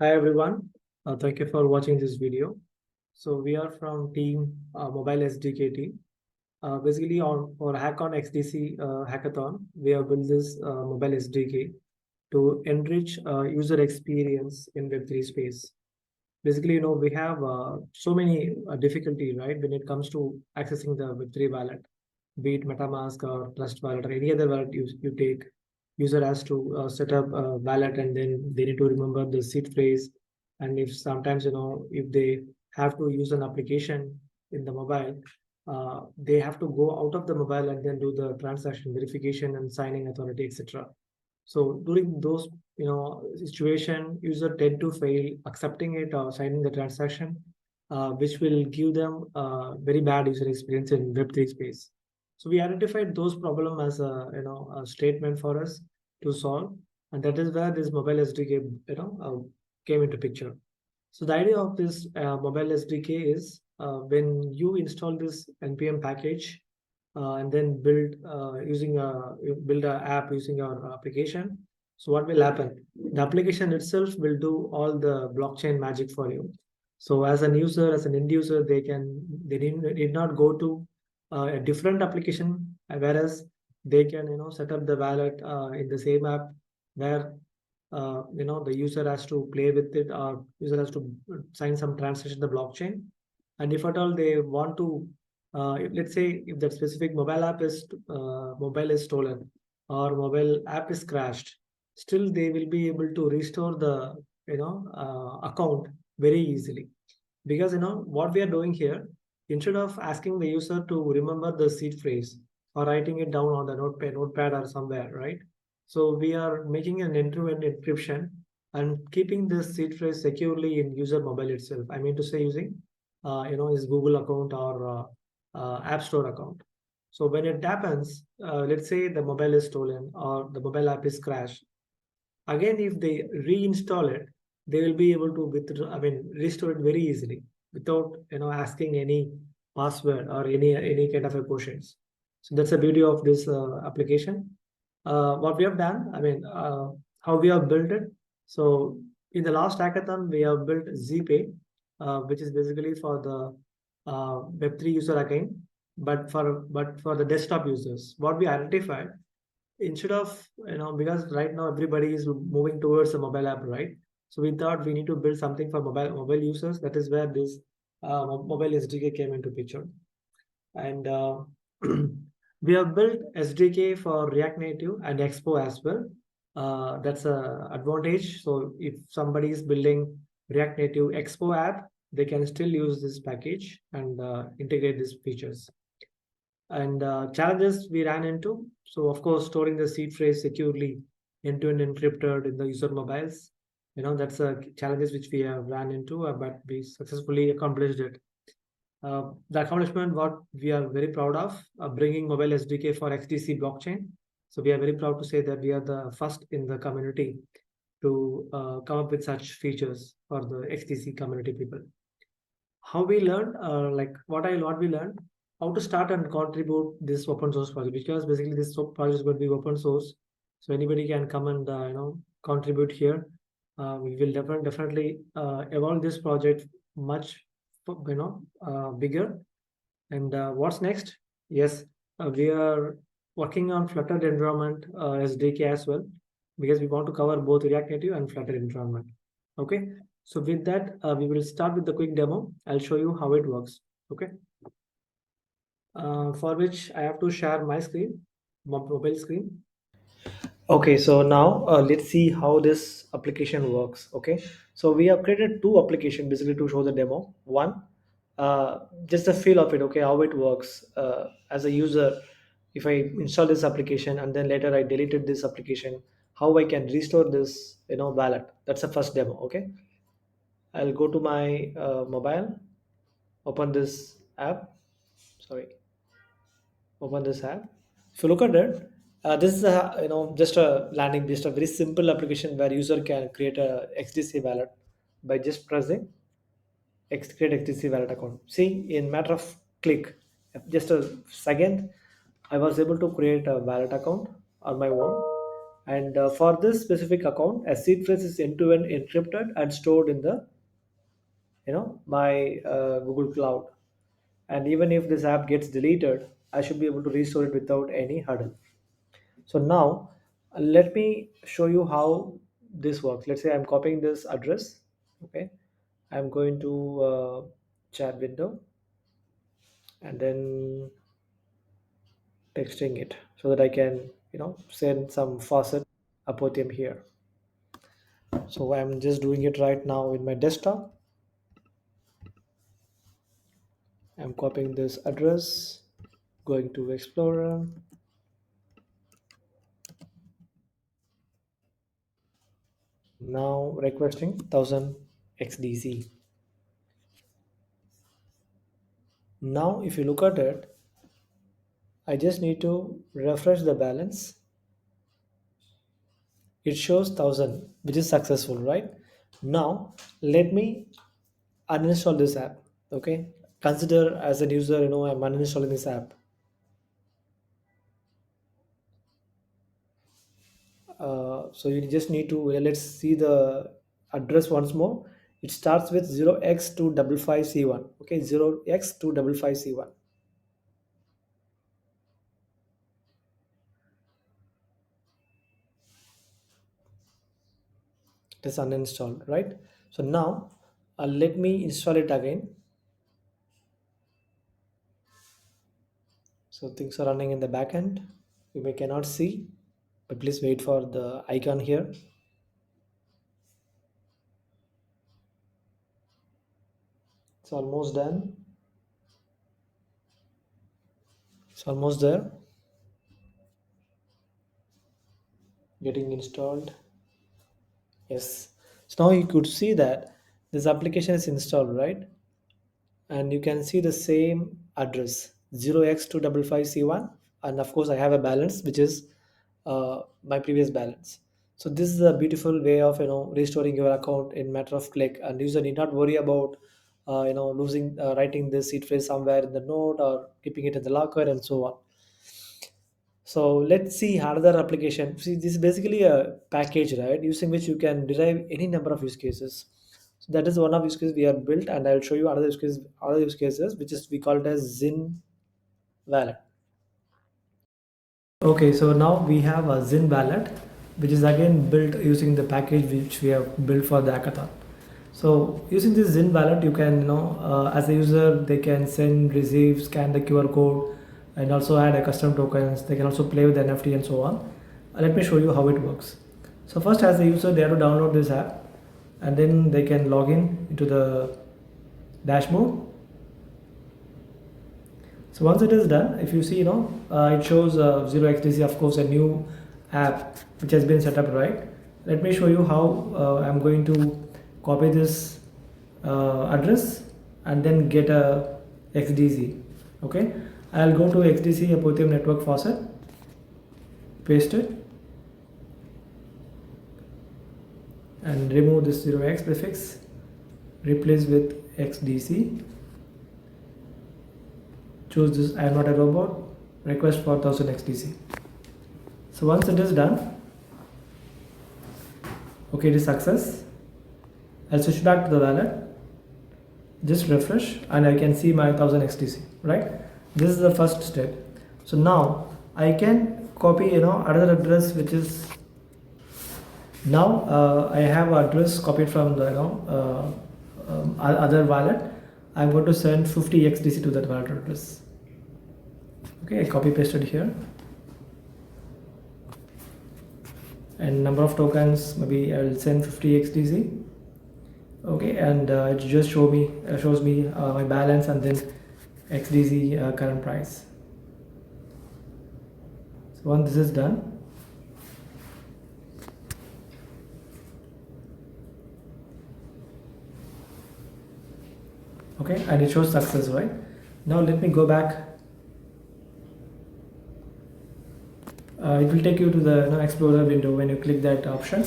Hi everyone, thank you for watching this video. So we are from team Mobile SDK team. Basically on for HackonXDC hackathon, we have built this mobile SDK to enrich user experience in Web3 space. Basically, we have so many difficulty, right, when it comes to accessing the Web3 wallet, be it Metamask or Trust wallet or any other wallet you take. User has to set up a wallet and then they need to remember the seed phrase. And if sometimes, if they have to use an application in the mobile, they have to go out of the mobile and then do the transaction verification and signing authority, etc. So during those situation, user tend to fail accepting it or signing the transaction, which will give them very bad user experience in Web3 space. So we identified those problem as a statement for us to solve, and that is where this mobile SDK came into picture. So the idea of this mobile SDK is when you install this npm package and then build a app using your application. So what will happen? The application itself will do all the blockchain magic for you. So as an user, as an end user, they need not go to a different application, whereas they can set up the wallet in the same app where the user has to play with it or user has to sign some transaction in the blockchain. And if at all they want to let's say if that specific mobile is stolen or mobile app is crashed, still they will be able to restore the account very easily, because what we are doing here, instead of asking the user to remember the seed phrase or writing it down on the notepad or somewhere, right? So we are making an end-to-end encryption and keeping this seed phrase securely in user mobile itself. I mean to say using his Google account or App Store account. So when it happens, let's say the mobile is stolen or the mobile app is crashed. Again, if they reinstall it, they will be able to restore it very easily without asking any password or any kind of a questions. So that's the beauty of this application. What we have done, how we have built it. So in the last hackathon, we have built XiPay, which is basically for the Web3 user again, but for the desktop users. What we identified, instead of because right now everybody is moving towards a mobile app, right? So we thought we need to build something for mobile users. That is where this mobile SDK came into picture. And we have built SDK for React Native and Expo as well. That's a advantage. So if somebody is building React Native Expo app, they can still use this package and integrate these features. And challenges we ran into. So of course, storing the seed phrase securely end-to-end encrypted in the user mobiles. That's a challenges which we have ran into, but we successfully accomplished it. The accomplishment what we are very proud of, bringing mobile SDK for XDC blockchain. So we are very proud to say that we are the first in the community to come up with such features for the XDC community people. How we learned, what we learned, how to start and contribute this open source project, because basically this project is going to be open source, so anybody can come and contribute here. We will definitely evolve this project much bigger. And what's next? Yes, we are working on Flutter environment SDK as well, because we want to cover both React Native and Flutter environment. Okay, so with that, we will start with the quick demo. I'll show you how it works. Okay, for which I have to share my screen, mobile screen. Okay, so now let's see how this application works. Okay, so we have created two applications basically to show the demo. One, just the feel of it. Okay, how it works as a user. If I install this application and then later I deleted this application, how I can restore this wallet. That's the first demo. Okay, I'll go to my mobile, open this app. Sorry, open this app. If you look at it, this is a just a landing, just a very simple application where user can create a XDC wallet by just pressing create XDC wallet account. See, in matter of click, just a second, I was able to create a wallet account on my own. And for this specific account, a seed phrase is end-to-end encrypted and stored in the my Google Cloud. And even if this app gets deleted, I should be able to restore it without any hurdle. So now let me show you how this works. Let's say I'm copying this address. Okay, I'm going to chat window and then texting it so that I can send some faucet apothium here. So I'm just doing it right now in my desktop. I'm copying this address, going to Explorer, now requesting 1000 XDC. Now if you look at it, I just need to refresh the balance. It shows 1000, which is successful, right? Now let me uninstall this app. Okay, consider as a user, I'm uninstalling this app. So you just need to let's see the address once more. It starts with 0x255c1. Okay, 0x255c1. It is uninstalled, right? So now let me install it again. So things are running in the back end. You may cannot see, but please wait for the icon here. It's almost done. It's almost there. Getting installed. Yes. So now you could see that this application is installed, right? And you can see the same address 0x255c1, and of course I have a balance which is my previous balance. So this is a beautiful way of restoring your account in matter of click, and user need not worry about losing writing this seed phrase somewhere in the note or keeping it in the locker and so on. So let's see another application. See, this is basically a package, right? Using which you can derive any number of use cases. So that is one of use cases we have built, and I'll show you other use cases, which is we call it as Zin wallet. Okay, so now we have a Zin wallet, which is again built using the package which we have built for the hackathon. So using this Zin wallet, you can, as a user, they can send, receive, scan the QR code, and also add a custom tokens. They can also play with NFT and so on. Let me show you how it works. So first, as a user, they have to download this app, and then they can log in into the dashboard. So once it is done, if you see, it shows 0xDC, of course, a new app which has been set up, right? Let me show you how I'm going to copy this address and then get a XDC. Okay, I'll go to XDC Apothium Network Faucet, paste it, and remove this 0x prefix, replace with XDC. Choose this I am not a robot, request for 1000 XDC. So once it is done, okay, it is success. I'll switch back to the wallet, just refresh, and I can see my 1000 XDC, right? This is the first step. So now I can copy another address, which is now I have address copied from the other wallet. I'm going to send 50 XDC to that wallet address. Okay, I copy pasted here, and number of tokens, maybe I will send 50 XDC. Okay, and it just shows me my balance and then XDC current price. So once this is done, okay, and it shows success, right? Now let me go back. It will take you to the Explorer window. When you click that option,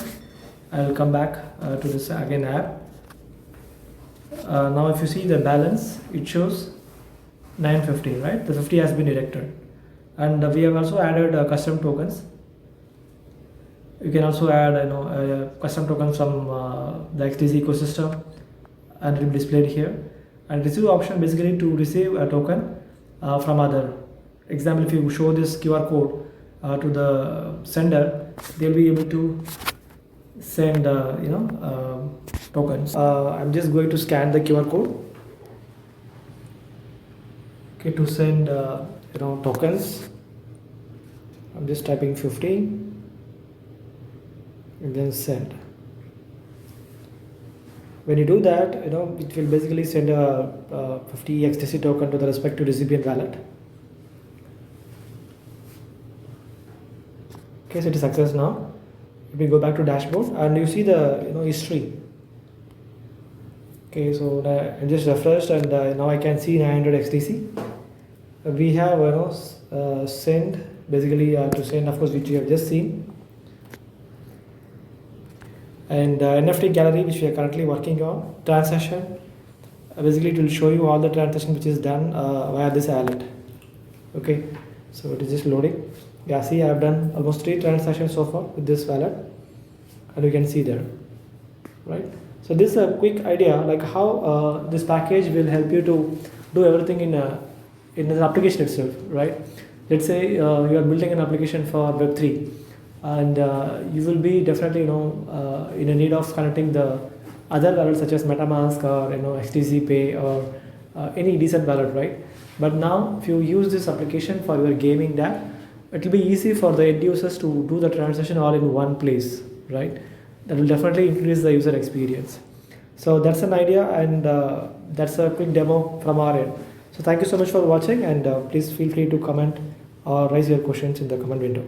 I will come back to this again app. Now if you see the balance, it shows 950, right? The 50 has been deducted, and we have also added custom tokens. You can also add custom tokens from the XDC ecosystem, and it will be displayed here. And receive option basically to receive a token from other. Example, if you show this QR code to the sender, they'll be able to send tokens. I'm just going to scan the QR code, okay, to send tokens. I'm just typing 50 and then send. When you do that, it will basically send a 50 XDC token to the respective recipient wallet. Okay, so it is success now. If we go back to dashboard and you see the history. Okay, so I just refreshed and now I can see 900 XDC. We have send basically to send, of course, which you have just seen, and NFT gallery, which we are currently working on. Transaction, basically it will show you all the transaction which is done via this wallet. Okay, so it is just loading. Yeah, see, I have done almost 3 transactions so far with this wallet, and you can see there, right? So this is a quick idea like how this package will help you to do everything in an application itself, right? Let's say you are building an application for Web3, and you will be definitely in a need of connecting the other wallets such as Metamask or XDCPay or any decent wallet, right? But now if you use this application for your gaming app, it will be easy for the end users to do the transaction all in one place, right? That will definitely increase the user experience. So that's an idea, and that's a quick demo from our end. So thank you so much for watching, and please feel free to comment or raise your questions in the comment window.